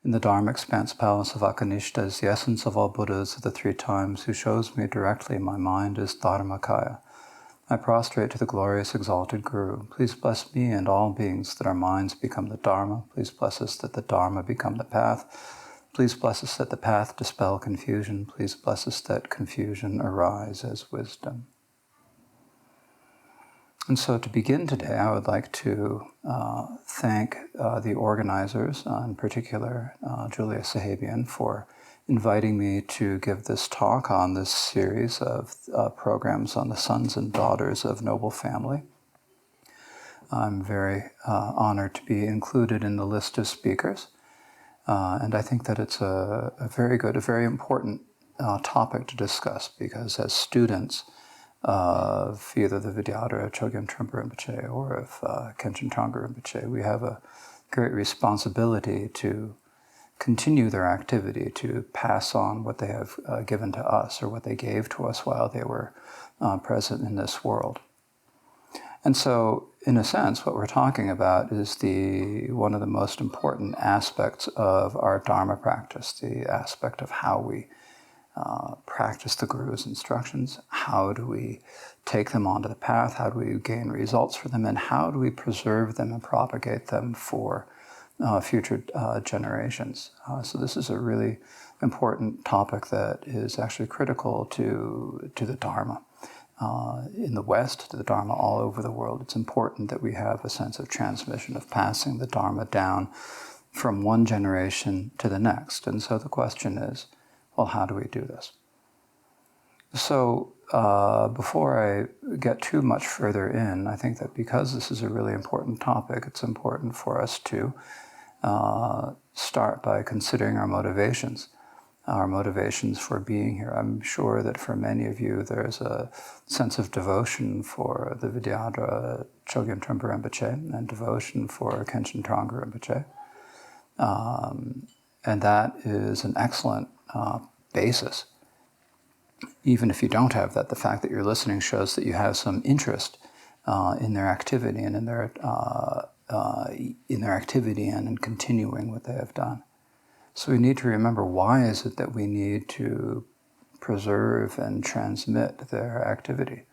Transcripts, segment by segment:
In the Dharma Expanse Palace of Akanishta is the essence of all Buddhas of the three times, who shows me directly my mind is Dharmakaya. I prostrate to the glorious exalted Guru. Please bless me and all beings that our minds become the Dharma. Please bless us that the Dharma become the path. Please bless us that the path dispel confusion. Please bless us that confusion arise as wisdom. And so to begin today, I would like to thank the organizers, in particular Julia Sahabian, for inviting me to give this talk on this series of programs on the sons and daughters of noble family. I'm very honored to be included in the list of speakers, and I think that it's a very important topic to discuss, because as students of either the Vidyadhara Chogyam Trungpa Rinpoche or of Khenchen Thrangu Rinpoche, we have a great responsibility to continue their activity, to pass on what they have given to us, or what they gave to us while they were present in this world. And so, in a sense, what we're talking about is one of the most important aspects of our Dharma practice, the aspect of how we practice the Guru's instructions, how do we take them onto the path, how do we gain results for them, and how do we preserve them and propagate them for future generations. So this is a really important topic that is actually critical to the Dharma. In the West, to the Dharma all over the world, it's important that we have a sense of transmission, of passing the Dharma down from one generation to the next. And so the question is, well, how do we do this? So before I get too much further in, I think that because this is a really important topic, it's important for us to start by considering our motivations for being here. I'm sure that for many of you there's a sense of devotion for the Vidyadhara Chogyam Trungpa Rinpoche and devotion for Khenchen Thrangu Rinpoche. And that is an excellent basis. Even if you don't have that, the fact that you're listening shows that you have some interest in their activity and in their activity and in continuing what they have done. So we need to remember, why is it that we need to preserve and transmit their activity?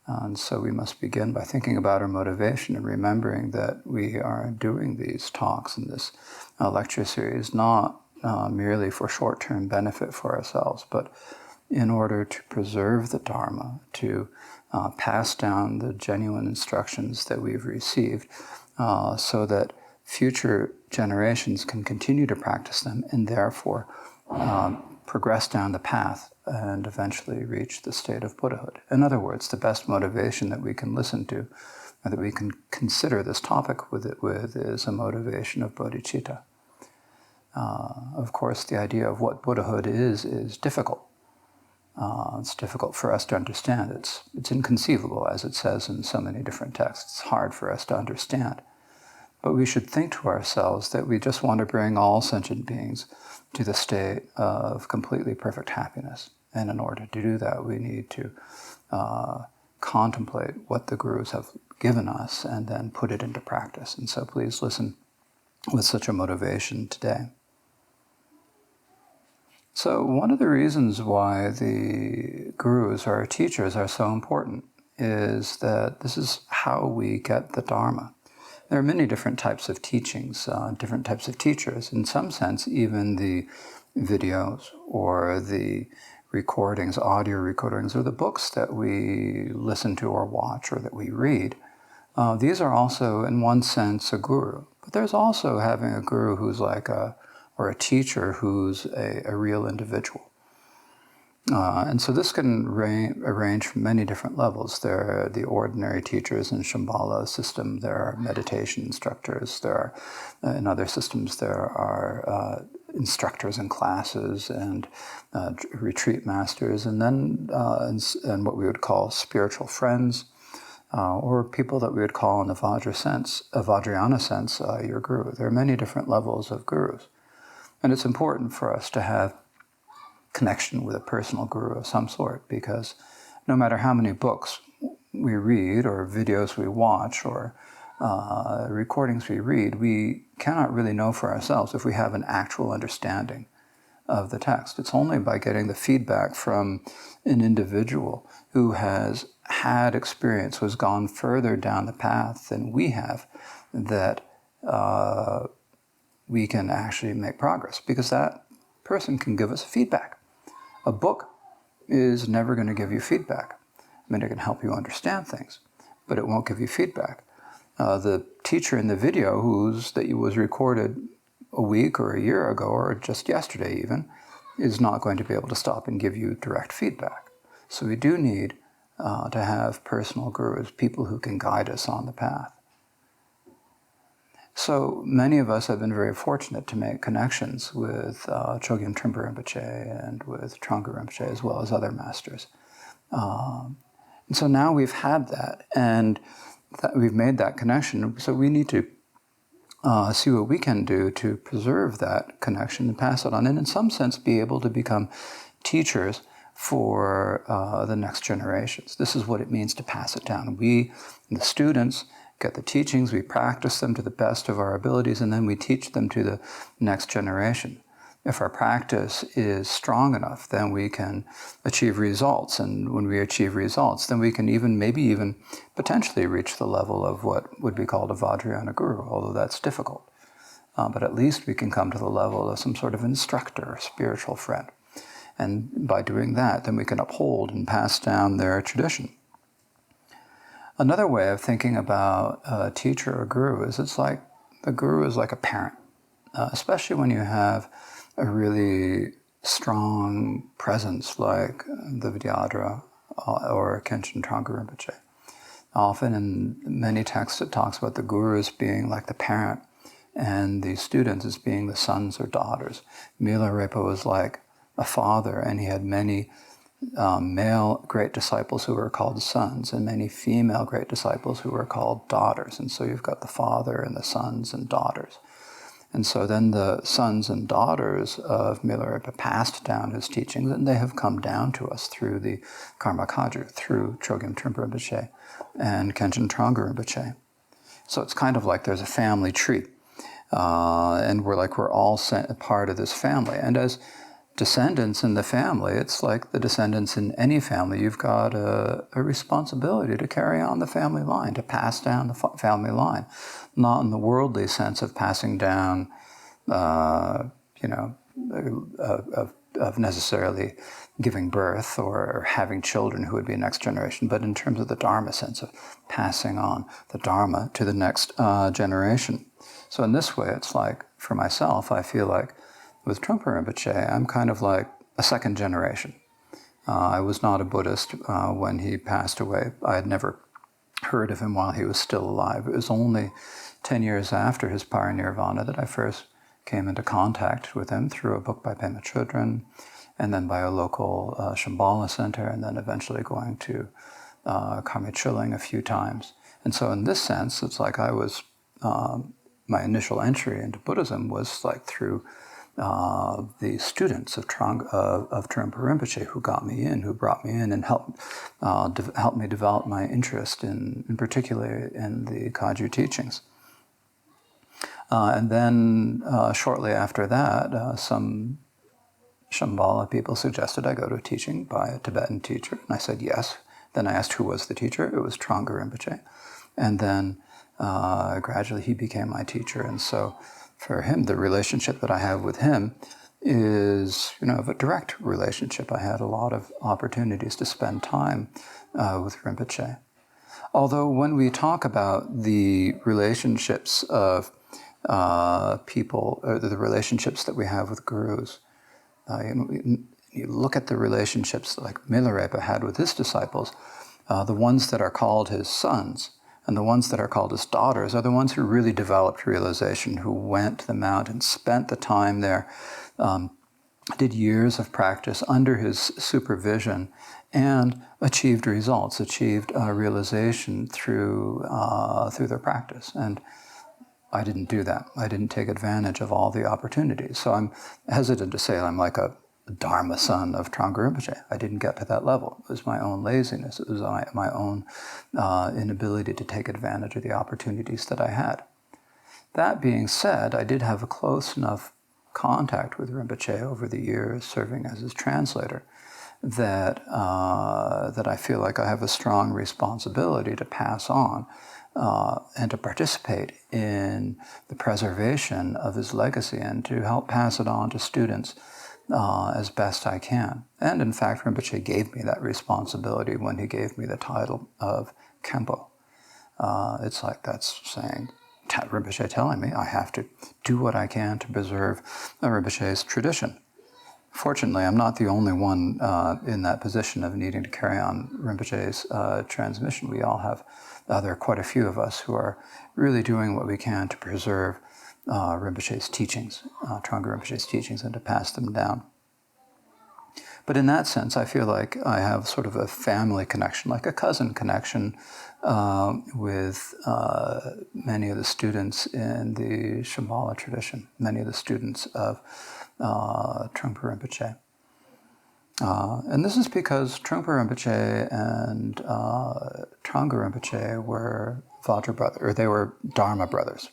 And so we must begin by thinking about our motivation and remembering that we are doing these talks in this lecture series not merely for short-term benefit for ourselves, but in order to preserve the Dharma, to pass down the genuine instructions that we've received, so that future generations can continue to practice them and therefore progress down the path and eventually reach the state of Buddhahood. In other words, the best motivation that we can listen to, or that we can consider this topic with, is a motivation of bodhichitta. Of course, the idea of what Buddhahood is difficult. It's difficult for us to understand. It's inconceivable, as it says in so many different texts. It's hard for us to understand. But we should think to ourselves that we just want to bring all sentient beings to the state of completely perfect happiness. And in order to do that, we need to contemplate what the Gurus have given us and then put it into practice. And so please listen with such a motivation today. So one of the reasons why the Gurus, or our teachers, are so important is that this is how we get the Dharma. There are many different types of teachings, different types of teachers. In some sense, even the videos or the recordings, audio recordings, or the books that we listen to or watch or that we read, these are also, in one sense, a guru. But there's also having a guru who's like a teacher who's a real individual. And so this can arrange from many different levels. There are the ordinary teachers in Shambhala system. There are meditation instructors. There are, in other systems, there are instructors in classes and retreat masters, and then and what we would call spiritual friends, or people that we would call in the Vajrayana sense, your guru. There are many different levels of gurus. And it's important for us to have connection with a personal guru of some sort, because no matter how many books we read or videos we watch or recordings we read, we cannot really know for ourselves if we have an actual understanding of the text. It's only by getting the feedback from an individual who has had experience, who has gone further down the path than we have, that we can actually make progress, because that person can give us feedback. A book is never going to give you feedback. I mean, it can help you understand things, but it won't give you feedback. The teacher in the video that was recorded a week or a year ago, or just yesterday even, is not going to be able to stop and give you direct feedback. So we do need to have personal gurus, people who can guide us on the path. So many of us have been very fortunate to make connections with Chogyam Trungpa Rinpoche and with Thrangu Rinpoche, as well as other masters. And so now we've had that, and we've made that connection, so we need to see what we can do to preserve that connection and pass it on, and in some sense be able to become teachers for the next generations. This is what it means to pass it down. We, the students, get the teachings, we practice them to the best of our abilities, and then we teach them to the next generation. If our practice is strong enough, then we can achieve results. And when we achieve results, then we can maybe even potentially reach the level of what would be called a Vajrayana guru, although that's difficult. But at least we can come to the level of some sort of instructor or spiritual friend. And by doing that, then we can uphold and pass down their tradition. Another way of thinking about a teacher or guru is a guru is like a parent, especially when you have a really strong presence like the Vidyadhara or Khenchen Thrangu Rinpoche. Often in many texts it talks about the guru as being like the parent and the students as being the sons or daughters. Milarepa was like a father, and he had many male great disciples who were called sons, and many female great disciples who were called daughters. And so you've got the father and the sons and daughters. And so then the sons and daughters of Milarepa passed down his teachings, and they have come down to us through the Karma Kagyu, through Chogyam Trungpa Rinpoche and Khenchen Thrangu Rinpoche. So it's kind of like there's a family tree, and we're all part of this family. And as descendants in the family, it's like the descendants in any family. You've got a responsibility to carry on the family line, to pass down the family line, not in the worldly sense of passing down, of necessarily giving birth or having children who would be next generation, but in terms of the Dharma sense of passing on the Dharma to the next generation. So in this way, it's like, for myself, I feel like with Trungpa Rinpoche, I'm kind of like a second generation. I was not a Buddhist when he passed away. I had never heard of him while he was still alive. It was only 10 years after his parinirvana that I first came into contact with him through a book by Pema Chodron, and then by a local Shambhala center, and then eventually going to Karma Chuling a few times. And so in this sense, it's like I was, my initial entry into Buddhism was like through the students of Trungpa Rinpoche, who got me in, who brought me in and helped me develop my interest in particular in the Kagyu teachings. And then shortly after that, some Shambhala people suggested I go to a teaching by a Tibetan teacher, and I said yes. Then I asked who was the teacher. It was Trungpa Rinpoche. And then gradually he became my teacher, and so for him, the relationship that I have with him is, a direct relationship. I had a lot of opportunities to spend time with Rinpoche. Although when we talk about the relationships of people, or the relationships that we have with gurus, you look at the relationships like Milarepa had with his disciples, the ones that are called his sons, and the ones that are called his daughters are the ones who really developed realization, who went to the mountain, spent the time there, did years of practice under his supervision, and achieved results, achieved realization through their practice. And I didn't do that. I didn't take advantage of all the opportunities. So I'm hesitant to say I'm like a the Dharma son of Thrangu Rinpoche. I didn't get to that level. It was my own laziness. It was my own inability to take advantage of the opportunities that I had. That being said, I did have a close enough contact with Rinpoche over the years, serving as his translator, that I feel like I have a strong responsibility to pass on and to participate in the preservation of his legacy and to help pass it on to students as best I can. And in fact, Rinpoche gave me that responsibility when he gave me the title of Khenpo. It's like that's saying, Rinpoche telling me I have to do what I can to preserve Rinpoche's tradition. Fortunately, I'm not the only one in that position of needing to carry on Rinpoche's transmission. We all have, there are quite a few of us who are really doing what we can to preserve Rinpoche's teachings, Thrangu Rinpoche's teachings, and to pass them down. But in that sense, I feel like I have sort of a family connection, like a cousin connection with many of the students in the Shambhala tradition, many of the students of Trungpa Rinpoche. And this is because Trungpa Rinpoche and Thrangu Rinpoche were Vajra brothers, or they were Dharma brothers.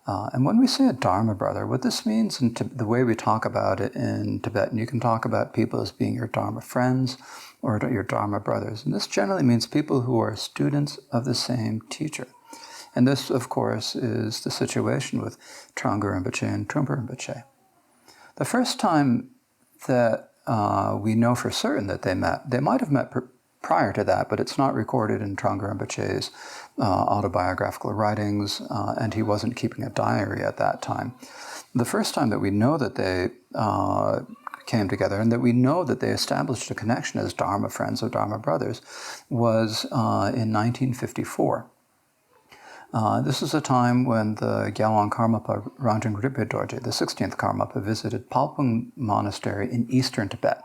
And when we say a Dharma brother, what this means, in the way we talk about it in Tibetan, you can talk about people as being your Dharma friends or your Dharma brothers. And this generally means people who are students of the same teacher. And this, of course, is the situation with Thrangu Rinpoche and Trungpa Rinpoche. The first time that we know for certain that they might have met prior to that, but it's not recorded in Thrangu Rinpoche's autobiographical writings, and he wasn't keeping a diary at that time. The first time that we know that they came together and that we know that they established a connection as Dharma friends or Dharma brothers was in 1954. This is a time when the Gyalwang Karmapa Rangjung Rinpoche Dorje, the 16th Karmapa, visited Palpung Monastery in eastern Tibet.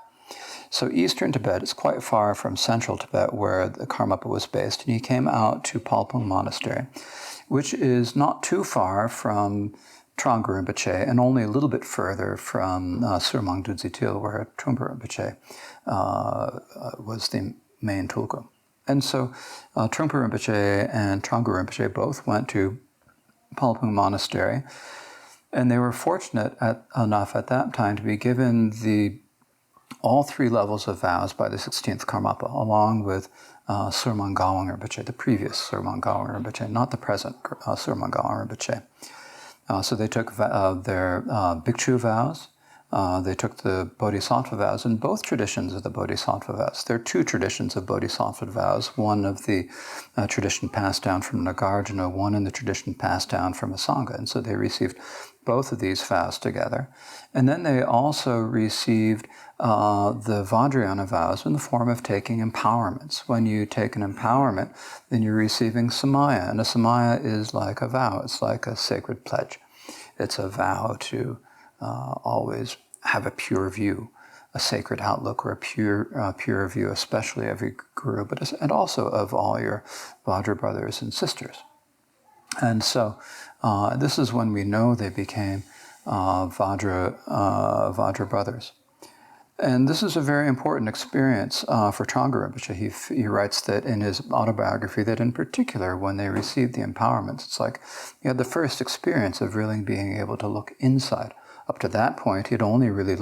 So eastern Tibet is quite far from central Tibet where the Karmapa was based, and he came out to Palpung Monastery, which is not too far from Thrangu Rinpoche and only a little bit further from Surmang Dudzitil, where Trungpa Rinpoche was the main tulku. And so Trungpa Rinpoche and Thrangu Rinpoche both went to Palpung Monastery, and they were fortunate enough at that time to be given all three levels of vows by the 16th Karmapa, along with Surmang Gawang Rinpoche, the previous Surmang Gawang Rinpoche, not the present Surmang Gawang Rinpoche. So they took their bhikshu vows, they took the bodhisattva vows, and both traditions of the bodhisattva vows. There are two traditions of bodhisattva vows, one of the tradition passed down from Nagarjuna, one in the tradition passed down from Asanga, and so they received both of these vows together. And then they also received the Vajrayana vows in the form of taking empowerments. When you take an empowerment, then you're receiving samaya, and a samaya is like a vow. It's like a sacred pledge. It's a vow to always have a pure view, a sacred outlook, or a pure view, especially of your guru, and also of all your Vajra brothers and sisters. And so this is when we know they became Vajra brothers. And this is a very important experience for Thrangu Rinpoche. He writes that in his autobiography that in particular when they received the empowerments, it's like he had the first experience of really being able to look inside. Up to that point, he'd only really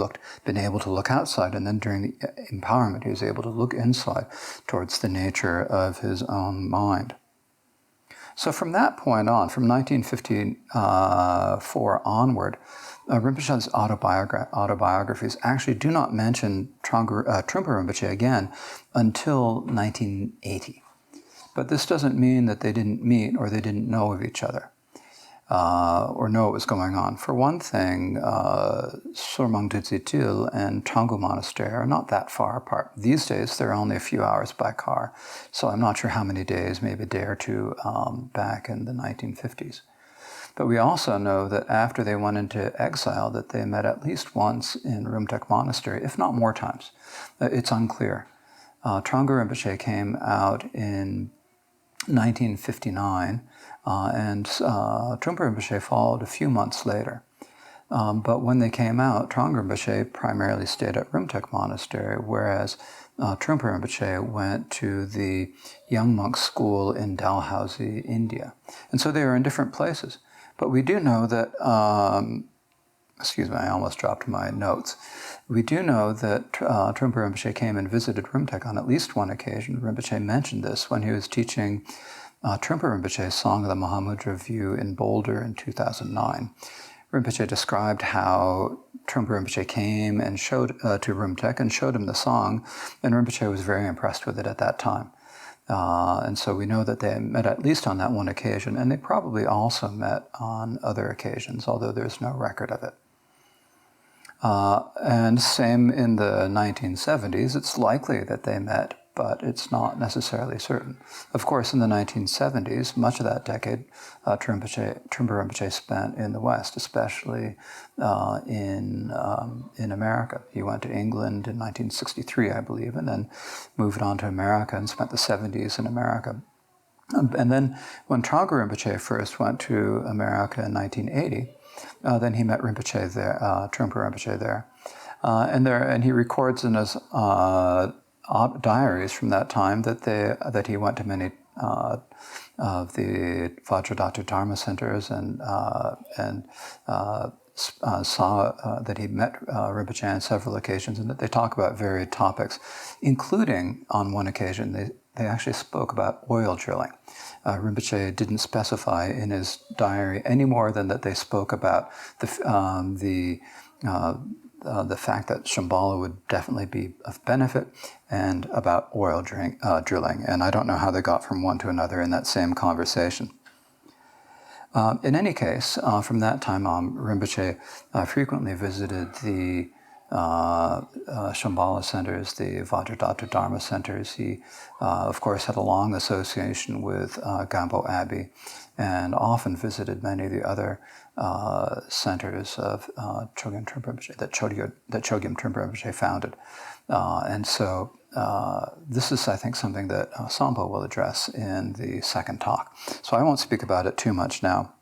been able to look outside, and then during the empowerment, he was able to look inside towards the nature of his own mind. So from that point on, from 1954 onward, Rinpoche's autobiographies actually do not mention Trungpa Rinpoche again until 1980. But this doesn't mean that they didn't meet or they didn't know of each other. Or know what was going on. For one thing, Surmang Dudzitil and Thrangu Monastery are not that far apart. These days, they're only a few hours by car. So I'm not sure how many days, maybe a day or two back in the 1950s. But we also know that after they went into exile, that they met at least once in Rumtek Monastery, if not more times. It's unclear. Thrangu Rinpoche came out in 1959, and Trungpa Rinpoche followed a few months later. But when they came out, Thrangu Rinpoche primarily stayed at Rimtek Monastery, whereas Trungpa Rinpoche went to the young monk school in Dalhousie, India. And so they were in different places. But we do know that, excuse me, I almost dropped my notes. We do know that Trungpa Rinpoche came and visited Rimtek on at least one occasion. Rinpoche mentioned this when he was teaching Trungpa Rinpoche's Song of the Mahamudra View in Boulder in 2009. Rinpoche described how Trungpa Rinpoche came and showed to Rimtek and showed him the song, and Rinpoche was very impressed with it at that time. And so we know that they met at least on that one occasion, and they probably also met on other occasions, although there's no record of it. And same in the 1970s, it's likely that they met, but it's not necessarily certain. Of course, in the 1970s, much of that decade, Trungpa Rinpoche spent in the West, especially in America. He went to England in 1963, I believe, and then moved on to America and spent the 70s in America. And then when Thrangu Rinpoche first went to America in 1980, then he met Rinpoche there, Trungpa Rinpoche there. And he records in his diaries from that time that he went to many of the Vajradhatu Dharma centers and saw that he met Rinpoche on several occasions, and that they talk about varied topics, including on one occasion they actually spoke about oil drilling. Rinpoche didn't specify in his diary any more than that they spoke about the fact that Shambhala would definitely be of benefit, and about oil drilling. And I don't know how they got from one to another in that same conversation. In any case, from that time on, Rinpoche frequently visited the Shambhala centers, the Vajradhatu Dharma centers. He, of course, had a long association with Gampo Abbey, and often visited many of the other centers of Chogyam Trungpa Rinpoche that Chogyam Trungpa Rinpoche founded. And so this is, I think, something that Sampo will address in the second talk. So I won't speak about it too much now.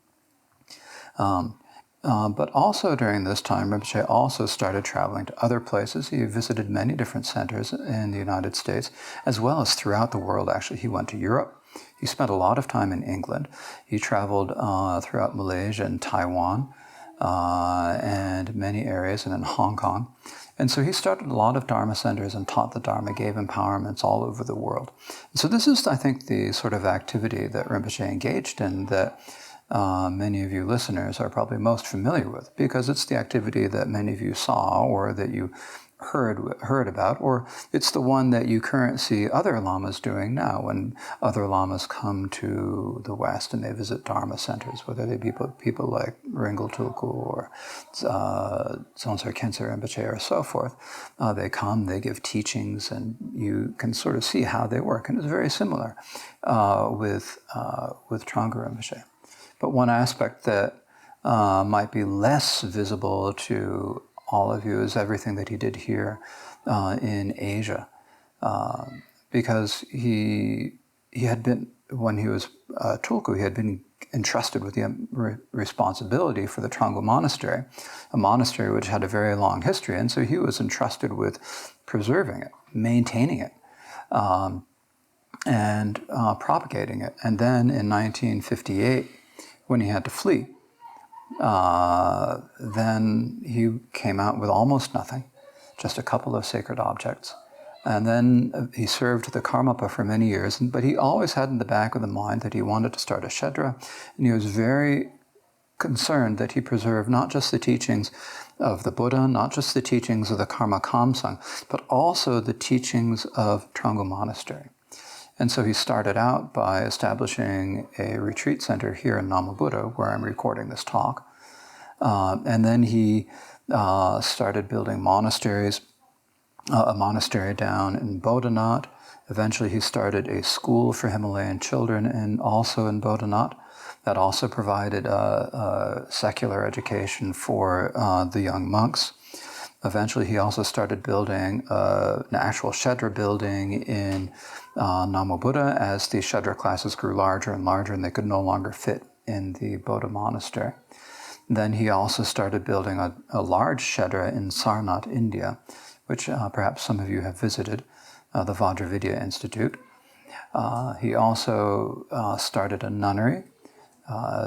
But also during this time, Rinpoche also started traveling to other places. He visited many different centers in the United States, as well as throughout the world. Actually, he went to Europe. He spent a lot of time in England. He traveled throughout Malaysia and Taiwan and many areas, and in Hong Kong. And so he started a lot of Dharma centers and taught the Dharma, gave empowerments all over the world. So this is, I think, the sort of activity that Rinpoche engaged in that many of you listeners are probably most familiar with, because it's the activity that many of you saw or that you heard about, or it's the one that you currently see other lamas doing now when other lamas come to the West and they visit Dharma centers, whether they be people like Rinpoche Tulku or Dzongtsar Khenchen Rinpoche or so forth. They come, they give teachings, and you can sort of see how they work. And it's very similar with Thrangu Rinpoche. But one aspect that might be less visible to all of you is everything that he did here in Asia, because he had been, when he was Tulku, he had been entrusted with the responsibility for the Thrangu Monastery, a monastery which had a very long history, and so he was entrusted with preserving it, maintaining it, and propagating it. And then in 1958, when he had to flee, then he came out with almost nothing, just a couple of sacred objects. And then he served the Karmapa for many years, but he always had in the back of the mind that he wanted to start a Shedra, and he was very concerned that he preserved not just the teachings of the Buddha, not just the teachings of the Karma Kamsang, but also the teachings of Thrangu Monastery. And so he started out by establishing a retreat center here in Namabuddha, where I'm recording this talk. And then he started building monasteries, a monastery down in Bodhanath. Eventually he started a school for Himalayan children and also in Bodhanath. That also provided secular education for the young monks. Eventually he also started building an actual Shedra building in Namabuddha as the Shedra classes grew larger and larger and they could no longer fit in the Bodha monastery. Then he also started building a large Shedra in Sarnath, India, which perhaps some of you have visited, the Vajravidya Institute. He also started a nunnery.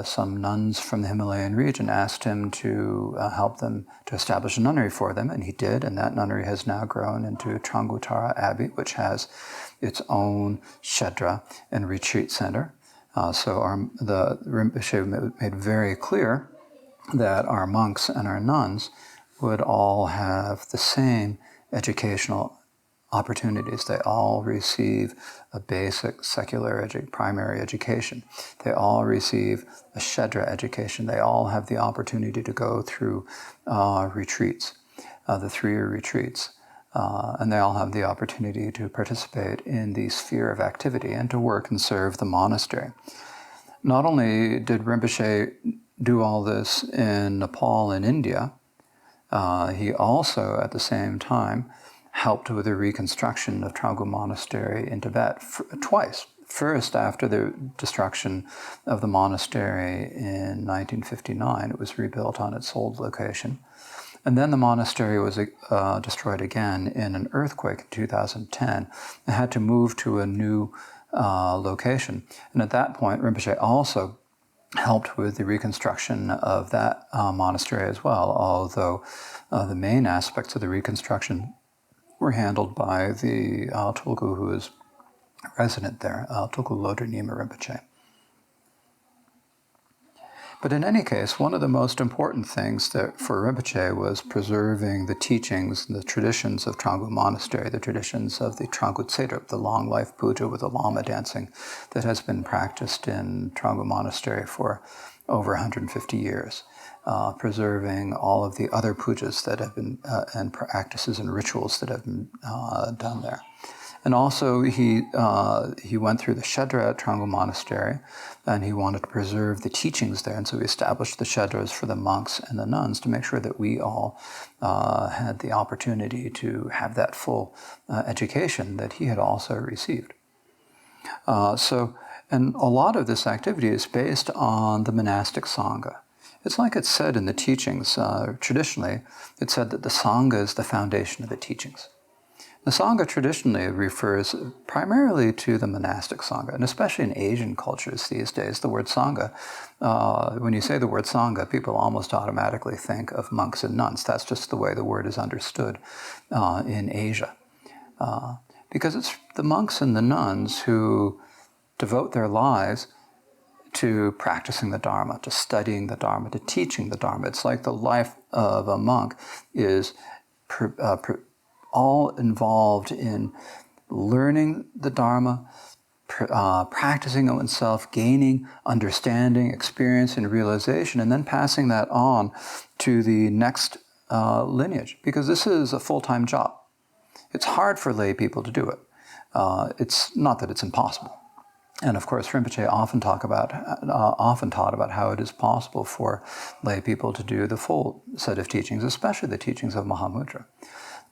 Some nuns from the Himalayan region asked him to help them to establish a nunnery for them, and he did, and that nunnery has now grown into Tranguttara Abbey, which has its own Shedra and retreat center. So the Rinpoche made very clear that our monks and our nuns would all have the same educational opportunities. They all receive a basic secular primary education. They all receive a Shedra education. They all have the opportunity to go through retreats, the 3-year retreats. And they all have the opportunity to participate in the sphere of activity and to work and serve the monastery. Not only did Rinpoche do all this in Nepal and India, he also, at the same time, helped with the reconstruction of Trungpa Monastery in Tibet twice. First, after the destruction of the monastery in 1959, it was rebuilt on its old location. And then the monastery was destroyed again in an earthquake in 2010 and had to move to a new location. And at that point, Rinpoche also helped with the reconstruction of that monastery as well, although the main aspects of the reconstruction were handled by the Tulku who is resident there, Tulku Lodro Nyima Rinpoche. But in any case, one of the most important things for Rinpoche was preserving the teachings and the traditions of Trungpa Monastery, the traditions of the Trungpa Tsedrup, the long life puja with the lama dancing that has been practiced in Trungpa Monastery for over 150 years. Preserving all of the other pujas that have been, and practices and rituals that have been done there. And also he went through the Shedra at Trungpa Monastery, and he wanted to preserve the teachings there, and so he established the Shedras for the monks and the nuns to make sure that we all had the opportunity to have that full education that he had also received. And a lot of this activity is based on the monastic Sangha. It's like it's said in the teachings, traditionally, it's said that the Sangha is the foundation of the teachings. The Sangha traditionally refers primarily to the monastic Sangha, and especially in Asian cultures these days, the word Sangha, when you say the word Sangha, people almost automatically think of monks and nuns. That's just the way the word is understood in Asia. Because it's the monks and the nuns who devote their lives to practicing the Dharma, to studying the Dharma, to teaching the Dharma. It's like the life of a monk is all involved in learning the Dharma, practicing it oneself, gaining understanding, experience, and realization, and then passing that on to the next lineage, because this is a full-time job. It's hard for lay people to do it. It's not that it's impossible. And of course, Rinpoche often taught about how it is possible for lay people to do the full set of teachings, especially the teachings of Mahamudra.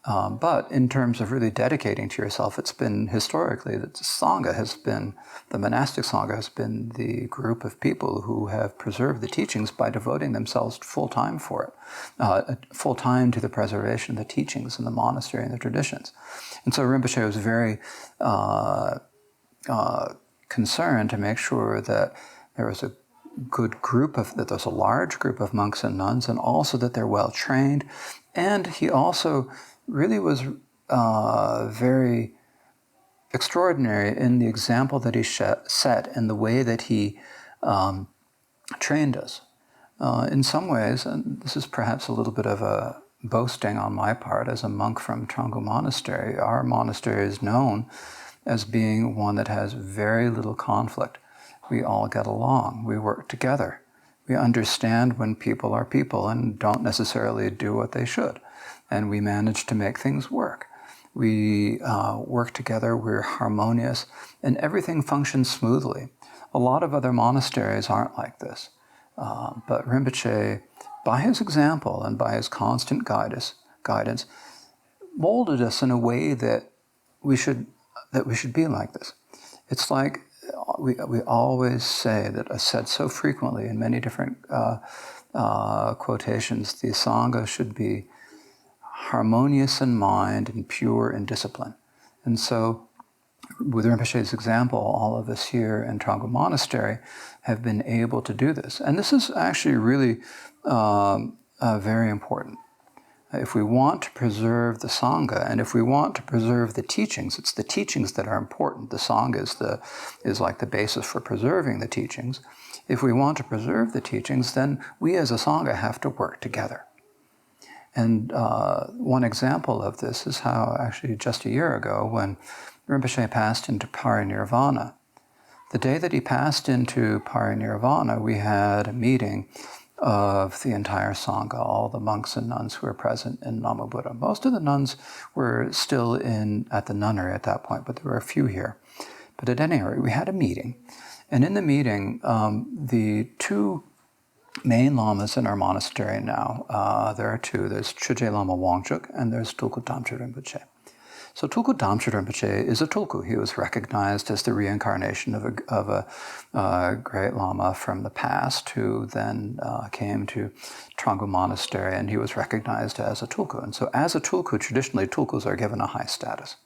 But in terms of really dedicating to yourself, it's been historically that the monastic Sangha has been the group of people who have preserved the teachings by devoting themselves full-time for it, full-time to the preservation of the teachings in the monastery and the traditions. And so Rinpoche was very concerned to make sure that there was a good group that there's a large group of monks and nuns, and also that they're well trained. And he also really was very extraordinary in the example that he set and the way that he trained us. In some ways, and this is perhaps a little bit of a boasting on my part as a monk from Trungpa Monastery, our monastery is known as being one that has very little conflict. We all get along. We work together. We understand when people are people and don't necessarily do what they should. And we manage to make things work. We work together, we're harmonious, and everything functions smoothly. A lot of other monasteries aren't like this. But Rinpoche, by his example and by his constant guidance, molded us in a way that we should be like this. It's like we always say that, said so frequently in many different quotations, the Sangha should be harmonious in mind and pure in discipline. And so, with Rinpoche's example, all of us here in Thrangu Monastery have been able to do this. And this is actually really very important. If we want to preserve the Sangha, and if we want to preserve the teachings, it's the teachings that are important. The Sangha is like the basis for preserving the teachings. If we want to preserve the teachings, then we as a Sangha have to work together. And one example of this is how actually just a year ago, when Rinpoche passed into parinirvana, the day that he passed into parinirvana, we had a meeting of the entire Sangha, all the monks and nuns who were present in Namu Buddha. Most of the nuns were still at the nunnery at that point, but there were a few here. But at any rate, we had a meeting. And in the meeting, the two main lamas in our monastery now, there are two. There's Chögyam Lama Wangchuk and there's Tulku Damche Rinpoche. So Tulku Damche Rinpoche is a tulku. He was recognized as the reincarnation of a great lama from the past who then came to Thrangu Monastery, and he was recognized as a tulku. And so as a tulku, traditionally tulkus are given a high status.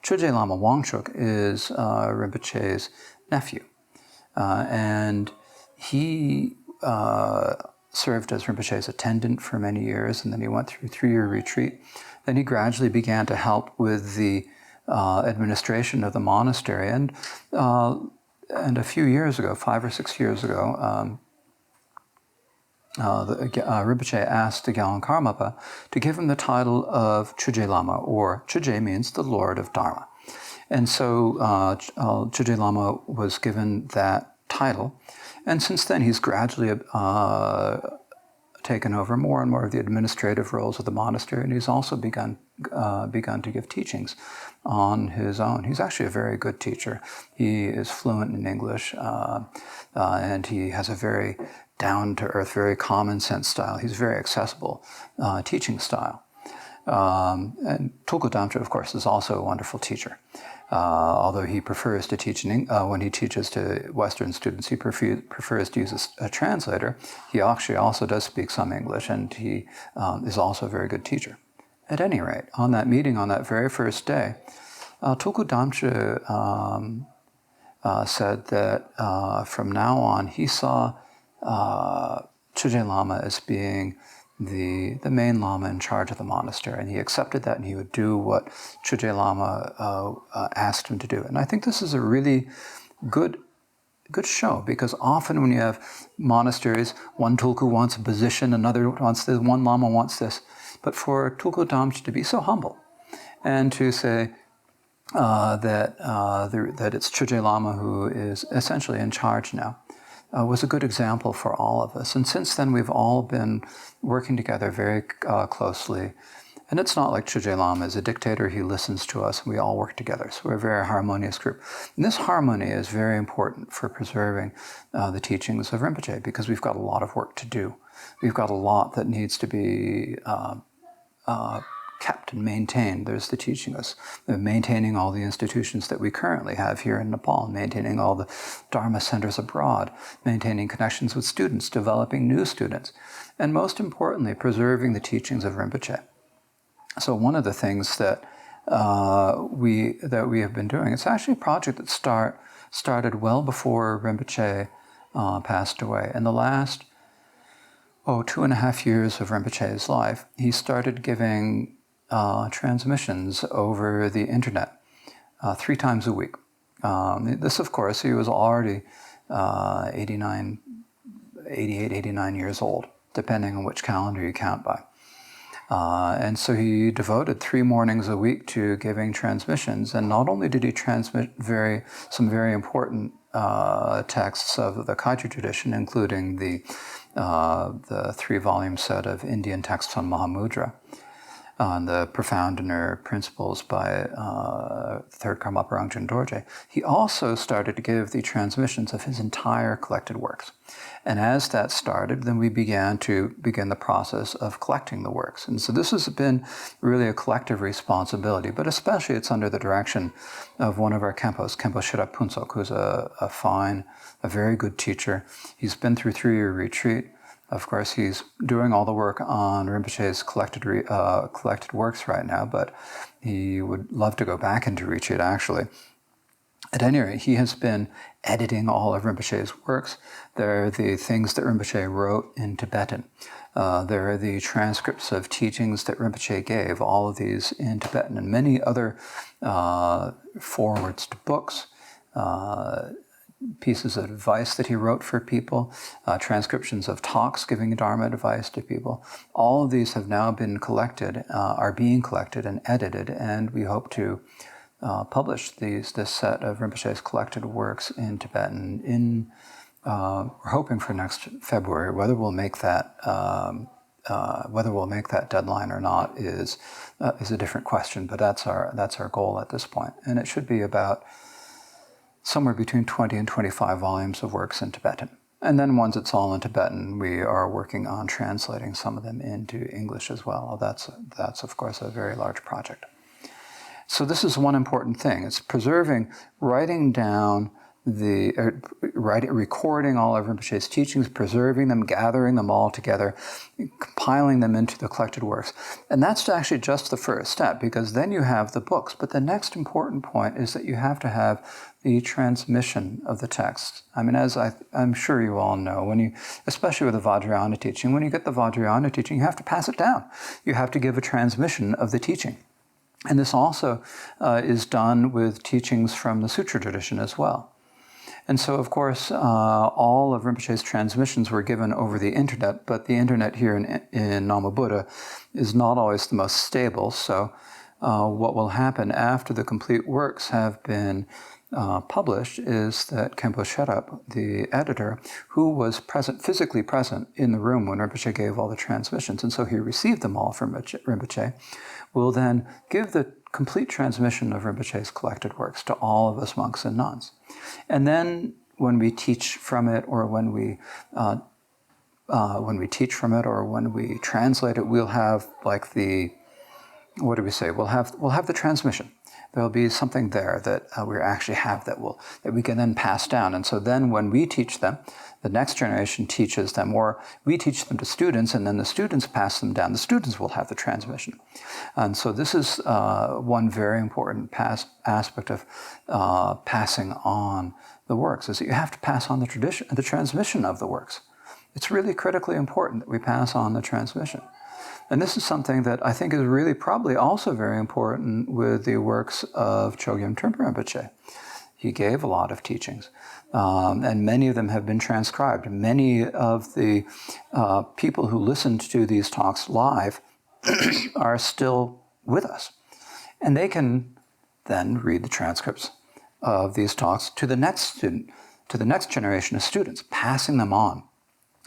Chögyam Lama Wangchuk is Rinpoche's nephew. And he served as Rinpoche's attendant for many years, and then he went through a 3-year retreat. Then he gradually began to help with the administration of the monastery. And a few years ago, 5 or 6 years ago, Rinpoche asked the Gyalwan Karmapa to give him the title of Chögyam Lama, or Chögyam means the Lord of Dharma. And so Chögyam Lama was given that title. And since then, he's gradually taken over more and more of the administrative roles of the monastery, and he's also begun to give teachings on his own. He's actually a very good teacher. He is fluent in English, and he has a very down-to-earth, very common-sense style. He's very accessible teaching style. And Tulku Damche, of course, is also a wonderful teacher. Although he prefers to teach when he teaches to Western students, he prefers to use a translator. He actually also does speak some English, and he is also a very good teacher. At any rate, on that meeting, on that very first day, Tulku Damche said that from now on, he saw Chögyam Lama as being the main lama in charge of the monastery, and he accepted that, and he would do what Chögyam Lama asked him to do. And I think this is a really good show, because often when you have monasteries, one tulku wants a position, another wants this, one lama wants this. But for Tulku Damche to be so humble and to say that it's Chögyam Lama who is essentially in charge now, was a good example for all of us. And since then, we've all been working together very closely. And it's not like Chögyam Lama is a dictator. He listens to us, and we all work together. So we're a very harmonious group. And this harmony is very important for preserving the teachings of Rinpoche, because we've got a lot of work to do. We've got a lot that needs to be kept and maintained. There's the teaching us, maintaining all the institutions that we currently have here in Nepal, maintaining all the Dharma centers abroad, maintaining connections with students, developing new students, and most importantly, preserving the teachings of Rinpoche. So one of the things that we have been doing, it's actually a project that started well before Rinpoche passed away. In the last 2.5 years of Rinpoche's life, he started giving transmissions over the internet 3 times a week. This, of course, he was already 88, 89 years old, depending on which calendar you count by. And so he devoted 3 mornings a week to giving transmissions. And not only did he transmit some very important texts of the Kagyu tradition, including the 3-volume set of Indian texts on Mahamudra, on the Profound Inner Principles by Third Karmapa Rinpoche Dorje, he also started to give the transmissions of his entire collected works. And as that started, then we began the process of collecting the works. And so this has been really a collective responsibility, but especially it's under the direction of one of our Khenpos, Khenpo Shirap Punsok, who's a very good teacher. He's been through 3-year retreat. Of course, he's doing all the work on Rinpoche's collected works right now, but he would love to go back into retreat, actually. At any rate, he has been editing all of Rinpoche's works. There are the things that Rinpoche wrote in Tibetan. There are the transcripts of teachings that Rinpoche gave, all of these in Tibetan, and many other forewords to books, pieces of advice that he wrote for people, transcriptions of talks giving Dharma advice to people. All of these have now been collected, are being collected and edited, and we hope to publish this set of Rinpoche's collected works in Tibetan. We're hoping for next February. Whether we'll make that deadline or not is a different question. But that's our goal at this point, and it should be about somewhere between 20 and 25 volumes of works in Tibetan. And then once it's all in Tibetan, we are working on translating some of them into English as well. That's of course a very large project. So this is one important thing. It's preserving, writing down recording all of Rinpoche's teachings, preserving them, gathering them all together, compiling them into the collected works. And that's actually just the first step, because then you have the books. But the next important point is that you have to have the transmission of the text. I mean, as I'm sure you all know, especially with the Vajrayana teaching, when you get the Vajrayana teaching, you have to pass it down. You have to give a transmission of the teaching. And this also is done with teachings from the Sutra tradition as well. And so, of course, all of Rinpoche's transmissions were given over the internet, but the internet here in Nama Buddha is not always the most stable. So what will happen after the complete works have been published is that Khenpo Sherab, the editor, who was physically present in the room when Rinpoche gave all the transmissions, and so he received them all from Rinpoche, will then give the complete transmission of Rinpoche's collected works to all of us monks and nuns. And then when we teach from it, or when we translate it, we'll have like we'll have the transmission. There'll be something there that we actually have that we can then pass down. And so then when we teach them, the next generation teaches them, or we teach them to students, and then the students pass them down. The students will have the transmission. And so this is one very important aspect of passing on the works, is that you have to pass on the transmission of the works. It's really critically important that we pass on the transmission. And this is something that I think is really probably also very important with the works of Chogyam Trungpa Rinpoche. He gave a lot of teachings, and many of them have been transcribed. Many of the people who listened to these talks live are still with us. And they can then read the transcripts of these talks to the next student, to the next generation of students, passing them on.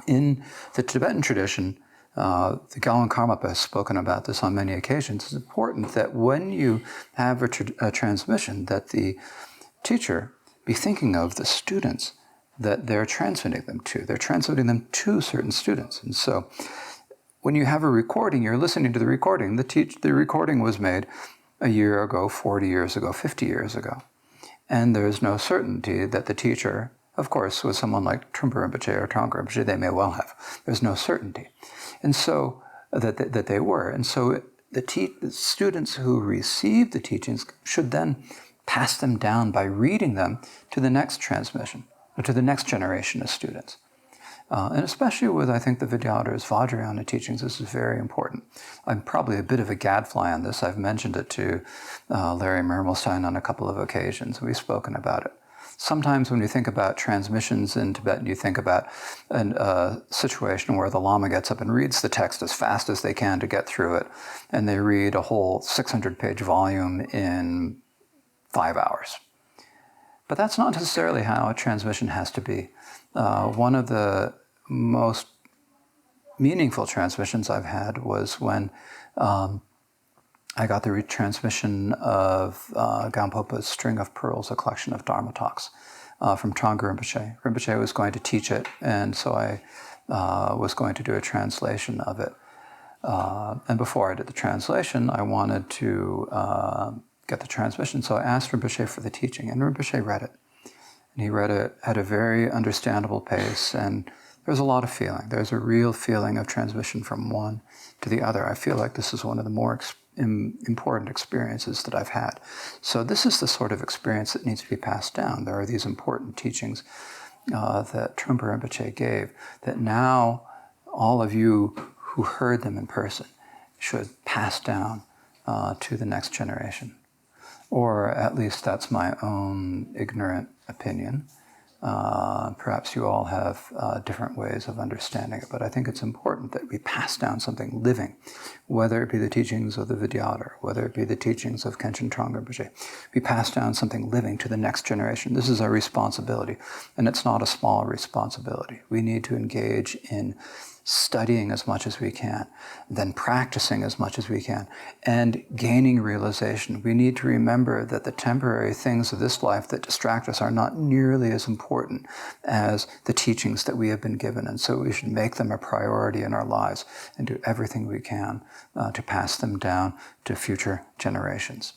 In the Tibetan tradition, the Galwan Karmapa has spoken about this on many occasions. It's important that when you have a transmission, that the teacher be thinking of the students that they're transmitting them to. They're transmitting them to certain students. And so when you have a recording, you're listening to the recording. The recording was made a year ago, 40 years ago, 50 years ago. And there's no certainty that the teacher, of course, with someone like Trungpa Rinpoche or Trungpa Rinpoche, they may well have. There's no certainty. And so that they were. And so the students who receive the teachings should then pass them down by reading them to the next transmission, or to the next generation of students. And especially with, I think, the Vidyadhara's Vajrayana teachings, this is very important. I'm probably a bit of a gadfly on this. I've mentioned it to Larry Mermelstein on a couple of occasions. We've spoken about it. Sometimes when you think about transmissions in Tibetan, you think about a situation where the Lama gets up and reads the text as fast as they can to get through it, and they read a whole 600-page volume in 5 hours. But that's not necessarily how a transmission has to be. One of the most meaningful transmissions I've had was when I got the retransmission of Gampopa's String of Pearls, a collection of Dharma talks from Thrangu Rinpoche. Rinpoche was going to teach it, and so I was going to do a translation of it. And before I did the translation, I wanted to get the transmission, so I asked Rinpoche for the teaching, and Rinpoche read it. And he read it at a very understandable pace, and there was a lot of feeling. There's a real feeling of transmission from one to the other. I feel like this is one of the more important experiences that I've had. So this is the sort of experience that needs to be passed down. There are these important teachings that Trungpa Rinpoche gave that now all of you who heard them in person should pass down to the next generation. Or at least that's my own ignorant opinion. Perhaps you all have different ways of understanding it, but I think it's important that we pass down something living, whether it be the teachings of the Vidyadhara, whether it be the teachings of Khenchen Thrangu Rinpoche. We pass down something living to the next generation. This is our responsibility, and it's not a small responsibility. We need to engage in studying as much as we can, then practicing as much as we can, and gaining realization. We need to remember that the temporary things of this life that distract us are not nearly as important as the teachings that we have been given, and so we should make them a priority in our lives and do everything we can to pass them down to future generations.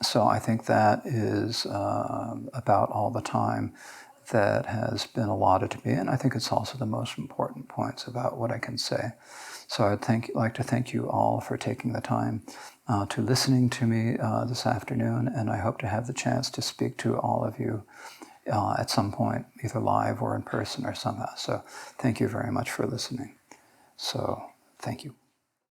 So I think that is about all the time that has been allotted to me, and I think it's also the most important points about what I can say. So I'd like to thank you all for taking the time to listening to me this afternoon, and I hope to have the chance to speak to all of you at some point, either live or in person or somehow. So thank you very much for listening. So thank you.